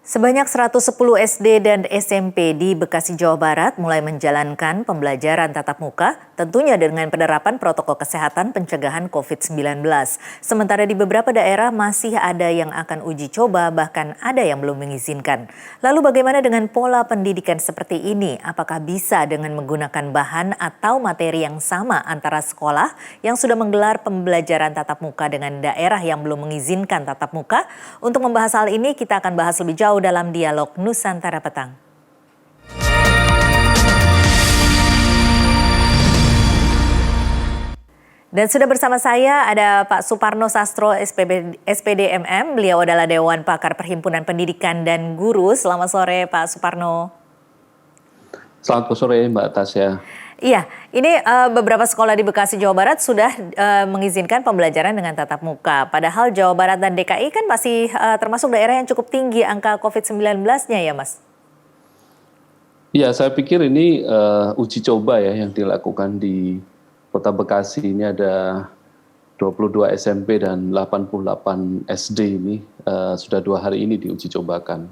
Sebanyak 110 SD dan SMP di Bekasi, Jawa Barat mulai menjalankan pembelajaran tatap muka, tentunya dengan penerapan protokol kesehatan pencegahan COVID-19. Sementara di beberapa daerah masih ada yang akan uji coba, bahkan ada yang belum mengizinkan. Lalu bagaimana dengan pola pendidikan seperti ini? Apakah bisa dengan menggunakan bahan atau materi yang sama antara sekolah yang sudah menggelar pembelajaran tatap muka dengan daerah yang belum mengizinkan tatap muka? Untuk membahas hal ini, kita akan bahas lebih jauh dalam dialog Nusantara Petang. Dan sudah bersama saya ada Pak Suparno Sastro, SPD MM. Beliau adalah Dewan Pakar Perhimpunan Pendidikan dan Guru. Selamat sore Pak Suparno. Selamat sore Mbak Tasya. Iya, ini beberapa sekolah di Bekasi, Jawa Barat sudah mengizinkan pembelajaran dengan tatap muka. Padahal Jawa Barat dan DKI kan masih termasuk daerah yang cukup tinggi angka COVID-19-nya ya Mas? Iya, saya pikir ini uji coba ya yang dilakukan di Kota Bekasi. Ini ada 22 SMP dan 88 SD ini sudah 2 hari ini diuji cobakan.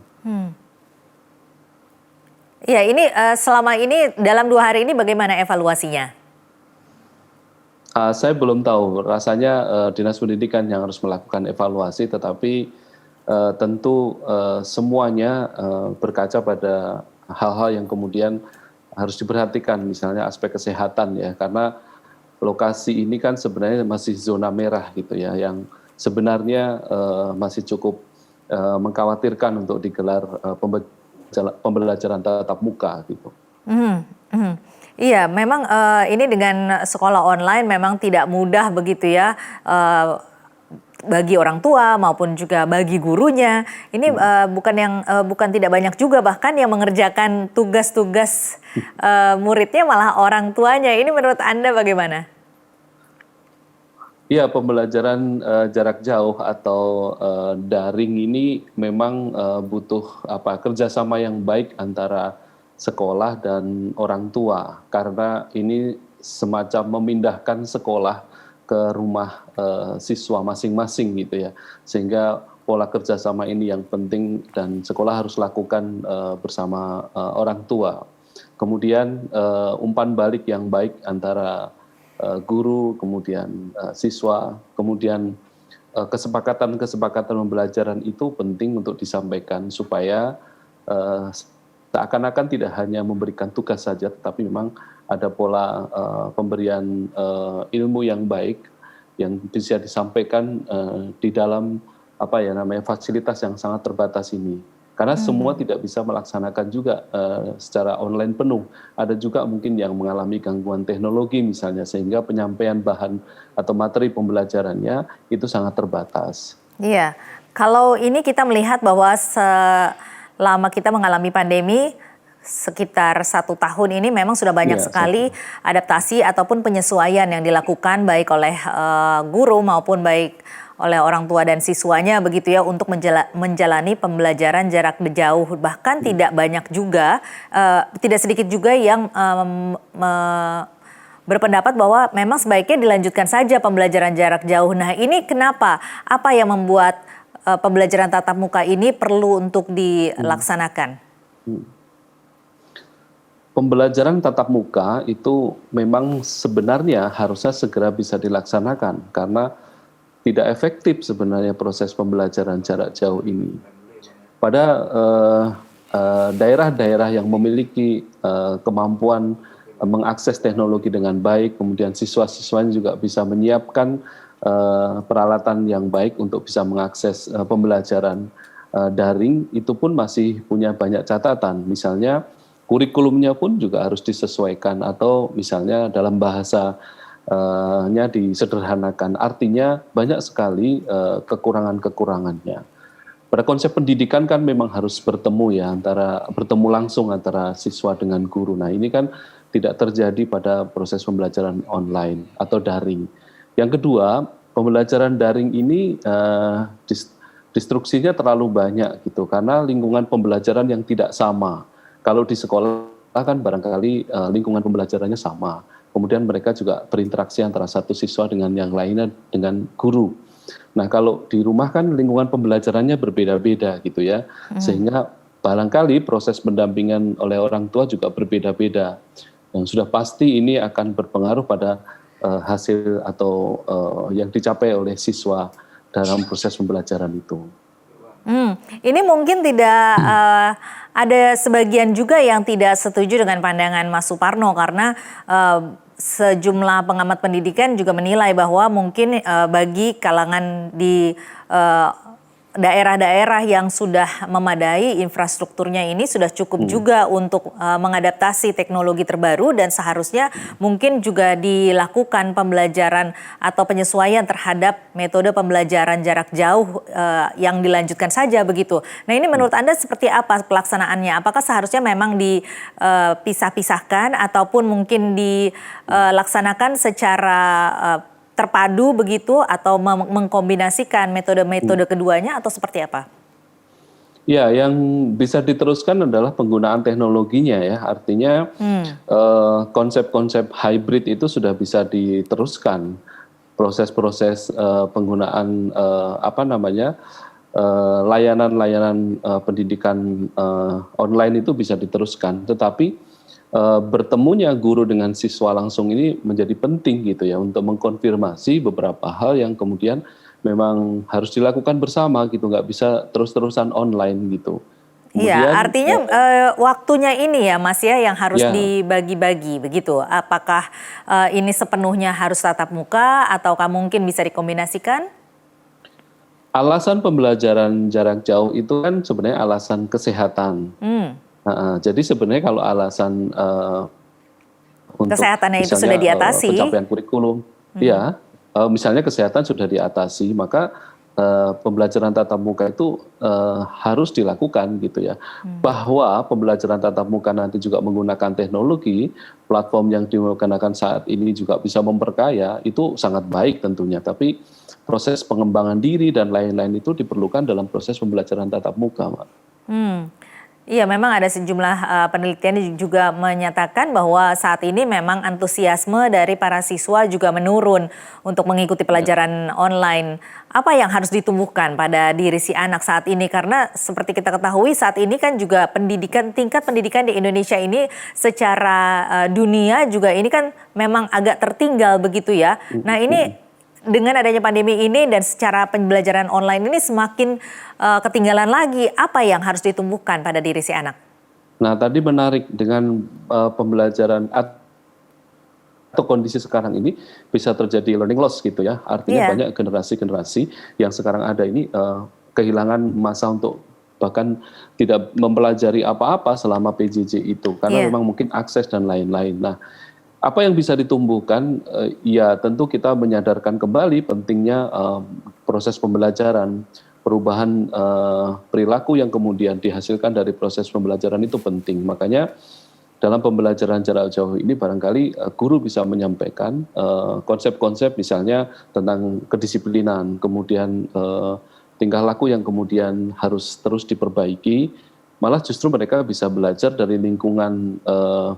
Ya, ini selama ini dalam 2 hari ini bagaimana evaluasinya? Saya belum tahu, rasanya Dinas Pendidikan yang harus melakukan evaluasi, tetapi tentu semuanya berkaca pada hal-hal yang kemudian harus diperhatikan, misalnya aspek kesehatan ya, karena lokasi ini kan sebenarnya masih zona merah gitu ya, yang sebenarnya masih cukup mengkhawatirkan untuk digelar pembelajaran tatap muka gitu. Iya, memang ini dengan sekolah online memang tidak mudah begitu ya bagi orang tua maupun juga bagi gurunya. Ini bukan tidak banyak juga, bahkan yang mengerjakan tugas-tugas muridnya malah orang tuanya. Ini menurut Anda bagaimana? Iya, pembelajaran jarak jauh atau daring ini memang butuh kerjasama yang baik antara sekolah dan orang tua, karena ini semacam memindahkan sekolah ke rumah siswa masing-masing gitu ya, sehingga pola kerjasama ini yang penting dan sekolah harus lakukan bersama orang tua. Kemudian umpan balik yang baik antara guru, kemudian siswa, kemudian kesepakatan-kesepakatan pembelajaran itu penting untuk disampaikan supaya seakan-akan tidak hanya memberikan tugas saja, tetapi memang ada pola pemberian ilmu yang baik yang bisa disampaikan di dalam fasilitas yang sangat terbatas ini. Karena semua tidak bisa melaksanakan juga secara online penuh. Ada juga mungkin yang mengalami gangguan teknologi misalnya, sehingga penyampaian bahan atau materi pembelajarannya itu sangat terbatas. Iya, kalau ini kita melihat bahwa selama kita mengalami pandemi, sekitar 1 tahun ini memang sudah banyak sekali adaptasi ataupun penyesuaian yang dilakukan baik oleh guru maupun baik oleh orang tua dan siswanya begitu ya untuk menjalani pembelajaran jarak jauh. Bahkan tidak banyak juga, tidak sedikit juga yang berpendapat bahwa memang sebaiknya dilanjutkan saja pembelajaran jarak jauh. Nah, ini kenapa? Apa yang membuat pembelajaran tatap muka ini perlu untuk dilaksanakan? Pembelajaran tatap muka itu memang sebenarnya harusnya segera bisa dilaksanakan, karena tidak efektif sebenarnya proses pembelajaran jarak jauh ini. Pada daerah-daerah yang memiliki kemampuan mengakses teknologi dengan baik, kemudian siswa-siswanya juga bisa menyiapkan peralatan yang baik untuk bisa mengakses pembelajaran daring, itu pun masih punya banyak catatan. Misalnya kurikulumnya pun juga harus disesuaikan, atau misalnya dalam bahasa disederhanakan. Artinya banyak sekali kekurangan-kekurangannya. Pada konsep pendidikan kan memang harus bertemu langsung antara siswa dengan guru. Nah, ini kan tidak terjadi pada proses pembelajaran online atau daring. Yang kedua, pembelajaran daring ini instruksinya terlalu banyak gitu, karena lingkungan pembelajaran yang tidak sama. Kalau di sekolah kan barangkali lingkungan pembelajarannya sama. Kemudian mereka juga berinteraksi antara satu siswa dengan yang lainnya dengan guru. Nah, kalau di rumah kan lingkungan pembelajarannya berbeda-beda gitu ya, sehingga barangkali proses pendampingan oleh orang tua juga berbeda-beda. Yang sudah pasti ini akan berpengaruh pada hasil atau yang dicapai oleh siswa dalam proses pembelajaran itu. Ini mungkin tidak ada sebagian juga yang tidak setuju dengan pandangan Mas Suparno karena sejumlah pengamat pendidikan juga menilai bahwa mungkin bagi kalangan di daerah-daerah yang sudah memadai infrastrukturnya ini sudah cukup juga untuk mengadaptasi teknologi terbaru dan seharusnya mungkin juga dilakukan pembelajaran atau penyesuaian terhadap metode pembelajaran jarak jauh yang dilanjutkan saja begitu. Nah ini menurut Anda seperti apa pelaksanaannya? Apakah seharusnya memang dipisah-pisahkan ataupun mungkin dilaksanakan secara terpadu begitu atau mengkombinasikan metode-metode keduanya atau seperti apa? Ya, yang bisa diteruskan adalah penggunaan teknologinya ya. Artinya konsep-konsep hybrid itu sudah bisa diteruskan. Proses-proses penggunaan layanan-layanan pendidikan online itu bisa diteruskan. Tetapi bertemunya guru dengan siswa langsung ini menjadi penting gitu ya untuk mengkonfirmasi beberapa hal yang kemudian memang harus dilakukan bersama gitu, nggak bisa terus-terusan online gitu. Iya, artinya waktunya ini ya Mas ya yang harus Ya, dibagi-bagi begitu. Apakah ini sepenuhnya harus tatap muka ataukah mungkin bisa dikombinasikan? alasan pembelajaran jarak jauh itu kan sebenarnya alasan kesehatan. Jadi sebenarnya kalau alasan untuk Kesehatannya itu sudah misalnya diatasi. pencapaian kurikulum, ya misalnya kesehatan sudah diatasi, maka pembelajaran tatap muka itu harus dilakukan gitu ya. Bahwa pembelajaran tatap muka nanti juga menggunakan teknologi, platform yang digunakan saat ini juga bisa memperkaya, itu sangat baik tentunya. Tapi proses pengembangan diri dan lain-lain itu diperlukan dalam proses pembelajaran tatap muka, Mbak. Iya, memang ada sejumlah penelitian juga menyatakan bahwa saat ini memang antusiasme dari para siswa juga menurun untuk mengikuti pelajaran online. Apa yang harus ditumbuhkan pada diri si anak saat ini? Karena seperti kita ketahui saat ini kan juga tingkat pendidikan di Indonesia ini secara dunia juga ini kan memang agak tertinggal begitu ya. Nah ini dengan adanya pandemi ini dan secara pembelajaran online ini semakin ketinggalan lagi, apa yang harus ditumbuhkan pada diri si anak? Nah, tadi menarik dengan pembelajaran atau kondisi sekarang ini bisa terjadi learning loss gitu ya. Artinya Iya. banyak generasi-generasi yang sekarang ada ini kehilangan masa untuk bahkan tidak mempelajari apa-apa selama PJJ itu karena Iya. memang mungkin akses dan lain-lain. Nah, apa yang bisa ditumbuhkan? Ya tentu kita menyadarkan kembali pentingnya proses pembelajaran, perubahan perilaku yang kemudian dihasilkan dari proses pembelajaran itu penting. Makanya dalam pembelajaran jarak jauh ini barangkali guru bisa menyampaikan konsep-konsep misalnya tentang kedisiplinan, kemudian tingkah laku yang kemudian harus terus diperbaiki. Malah justru mereka bisa belajar dari lingkungan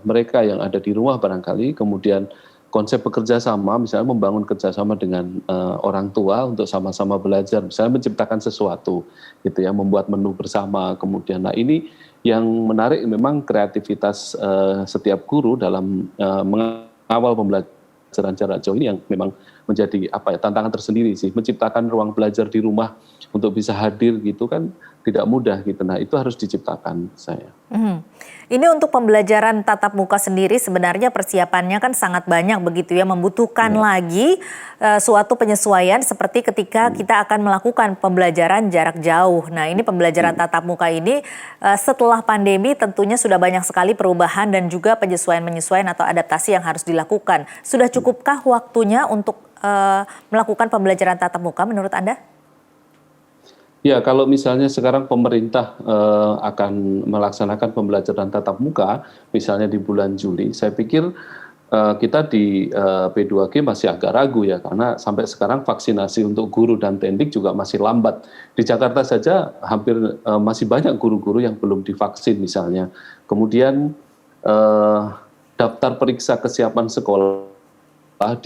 mereka yang ada di rumah barangkali, kemudian konsep bekerja sama, misalnya membangun kerjasama dengan orang tua untuk sama-sama belajar, misalnya menciptakan sesuatu, gitu ya, membuat menu bersama, kemudian, nah ini yang menarik memang kreativitas setiap guru dalam mengawal pembelajaran jarak jauh ini yang memang menjadi tantangan tersendiri sih, menciptakan ruang belajar di rumah untuk bisa hadir gitu kan tidak mudah gitu. Nah, itu harus diciptakan saya. Ini untuk pembelajaran tatap muka sendiri sebenarnya persiapannya kan sangat banyak begitu ya, membutuhkan lagi suatu penyesuaian seperti ketika kita akan melakukan pembelajaran jarak jauh. Nah ini pembelajaran tatap muka ini setelah pandemi tentunya sudah banyak sekali perubahan dan juga penyesuaian-penyesuaian atau adaptasi yang harus dilakukan. Sudah cukupkah waktunya untuk melakukan pembelajaran tatap muka menurut Anda? Ya, kalau misalnya sekarang pemerintah akan melaksanakan pembelajaran tatap muka, misalnya di bulan Juli, saya pikir kita di P2G masih agak ragu ya, karena sampai sekarang vaksinasi untuk guru dan tendik juga masih lambat. Di Jakarta saja hampir masih banyak guru-guru yang belum divaksin misalnya. Kemudian daftar periksa kesiapan sekolah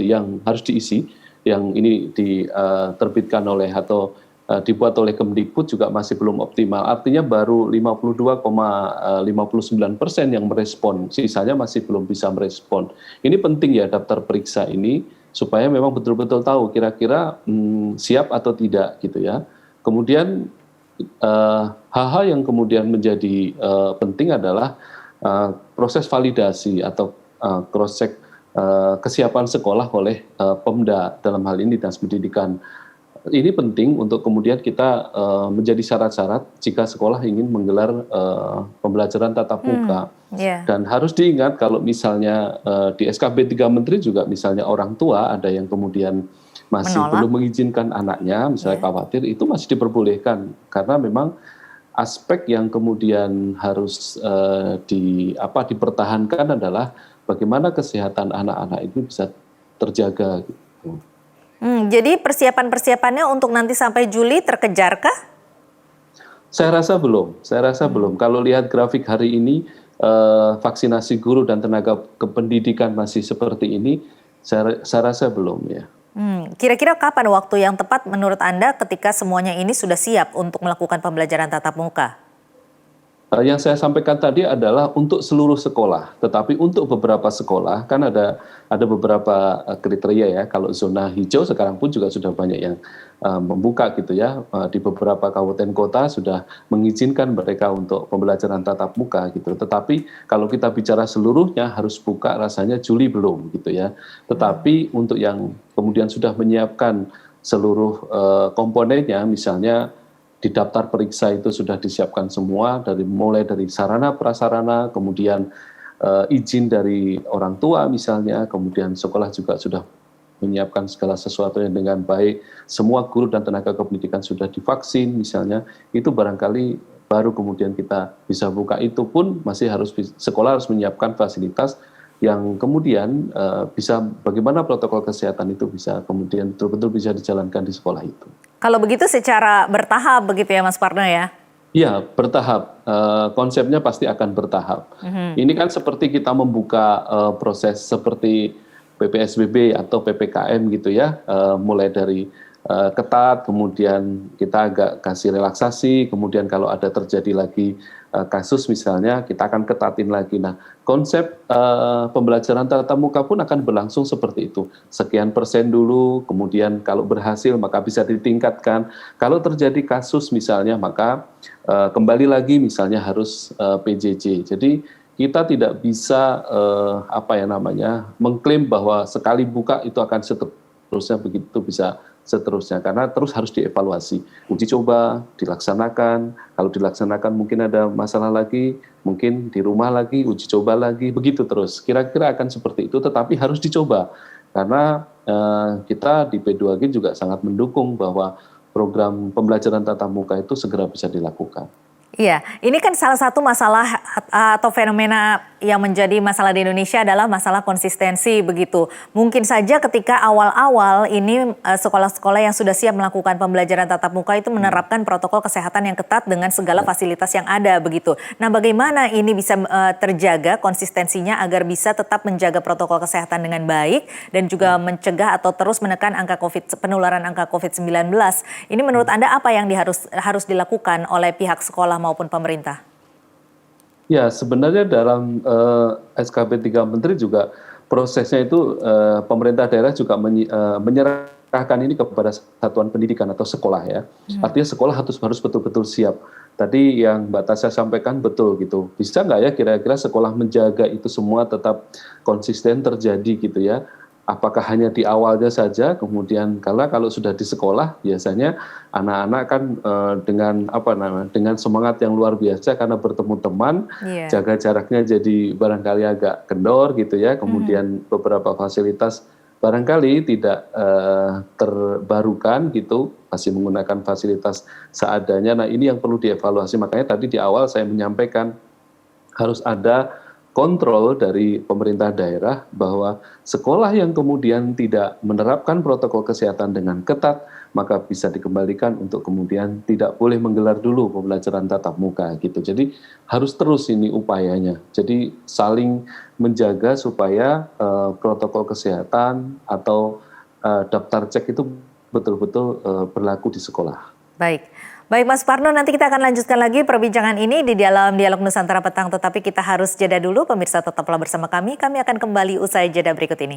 yang harus diisi yang ini diterbitkan oleh atau dibuat oleh Kemdikbud juga masih belum optimal. Artinya baru 52,59% yang merespon, sisanya masih belum bisa merespon. Ini penting ya daftar periksa ini supaya memang betul-betul tahu kira-kira siap atau tidak gitu ya. Kemudian hal-hal yang kemudian menjadi penting adalah proses validasi atau cross check kesiapan sekolah oleh Pemda dalam hal ini Dinas Pendidikan. Ini penting untuk kemudian kita menjadi syarat-syarat jika sekolah ingin menggelar pembelajaran tatap muka. Dan harus diingat kalau misalnya di SKB 3 Menteri juga misalnya orang tua ada yang kemudian masih belum mengizinkan anaknya, misalnya khawatir, itu masih diperbolehkan. Karena memang aspek yang kemudian harus dipertahankan adalah bagaimana kesehatan anak-anak itu bisa terjaga gitu. Jadi persiapan-persiapannya untuk nanti sampai Juli terkejarkah? Saya rasa belum. Kalau lihat grafik hari ini, vaksinasi guru dan tenaga kependidikan masih seperti ini, saya rasa belum ya. Kira-kira kapan waktu yang tepat menurut Anda ketika semuanya ini sudah siap untuk melakukan pembelajaran tatap muka? Yang saya sampaikan tadi adalah untuk seluruh sekolah, tetapi untuk beberapa sekolah kan ada beberapa kriteria ya. Kalau zona hijau sekarang pun juga sudah banyak yang membuka gitu ya. Di beberapa kabupaten kota sudah mengizinkan mereka untuk pembelajaran tatap muka gitu. Tetapi kalau kita bicara seluruhnya harus buka rasanya Juli belum gitu ya. Tetapi untuk yang kemudian sudah menyiapkan seluruh komponennya, misalnya di daftar periksa itu sudah disiapkan semua, mulai dari sarana prasarana, kemudian izin dari orang tua misalnya, kemudian sekolah juga sudah menyiapkan segala sesuatunya dengan baik, semua guru dan tenaga kependidikan sudah divaksin misalnya, itu barangkali baru kemudian kita bisa buka. Itu pun masih sekolah harus menyiapkan fasilitas yang kemudian bisa bagaimana protokol kesehatan itu bisa kemudian betul-betul bisa dijalankan di sekolah itu. Kalau begitu secara bertahap begitu ya Mas Parno ya? Iya, bertahap. Konsepnya pasti akan bertahap. Ini kan seperti kita membuka proses seperti PPSBB atau PPKM gitu ya, mulai dari ketat, kemudian kita agak kasih relaksasi, kemudian kalau ada terjadi lagi kasus misalnya kita akan ketatin lagi. Nah, konsep pembelajaran tatap muka pun akan berlangsung seperti itu. Sekian persen dulu, kemudian kalau berhasil maka bisa ditingkatkan. Kalau terjadi kasus misalnya maka kembali lagi misalnya harus PJJ. Jadi kita tidak bisa mengklaim bahwa sekali buka itu akan seterusnya begitu bisa seterusnya, karena terus harus dievaluasi. Uji coba dilaksanakan, kalau dilaksanakan mungkin ada masalah lagi, mungkin di rumah lagi, uji coba lagi, begitu terus. Kira-kira akan seperti itu, tetapi harus dicoba. Karena kita di P2G juga sangat mendukung bahwa program pembelajaran tatap muka itu segera bisa dilakukan. Iya, ini kan salah satu masalah atau fenomena yang menjadi masalah di Indonesia adalah masalah konsistensi begitu. Mungkin saja ketika awal-awal ini sekolah-sekolah yang sudah siap melakukan pembelajaran tatap muka itu menerapkan protokol kesehatan yang ketat dengan segala fasilitas yang ada begitu. Nah, bagaimana ini bisa terjaga konsistensinya agar bisa tetap menjaga protokol kesehatan dengan baik dan juga mencegah atau terus menekan penularan angka COVID-19. Ini menurut Anda apa yang harus dilakukan oleh pihak sekolah maupun pemerintah? Ya, sebenarnya dalam SKB 3 Menteri juga prosesnya itu pemerintah daerah juga menyerahkan ini kepada satuan pendidikan atau sekolah ya. Artinya sekolah harus betul-betul siap. Tadi yang Mbak Tasya sampaikan betul gitu. Bisa nggak ya kira-kira sekolah menjaga itu semua tetap konsisten terjadi gitu ya? Apakah hanya di awalnya saja, kemudian kalau sudah di sekolah biasanya anak-anak kan dengan semangat yang luar biasa karena bertemu teman, jaga jaraknya jadi barangkali agak kendor gitu ya, kemudian beberapa fasilitas barangkali tidak terbarukan gitu, masih menggunakan fasilitas seadanya. Nah, ini yang perlu dievaluasi. Makanya tadi di awal saya menyampaikan harus ada kontrol dari pemerintah daerah bahwa sekolah yang kemudian tidak menerapkan protokol kesehatan dengan ketat, maka bisa dikembalikan untuk kemudian tidak boleh menggelar dulu pembelajaran tatap muka gitu. Jadi harus terus ini upayanya. Jadi saling menjaga supaya protokol kesehatan atau daftar cek itu betul-betul berlaku di sekolah. Baik. Baik Mas Parno, nanti kita akan lanjutkan lagi perbincangan ini di dalam Dialog Nusantara Petang, tetapi kita harus jeda dulu. Pemirsa tetaplah bersama kami akan kembali usai jeda berikut ini.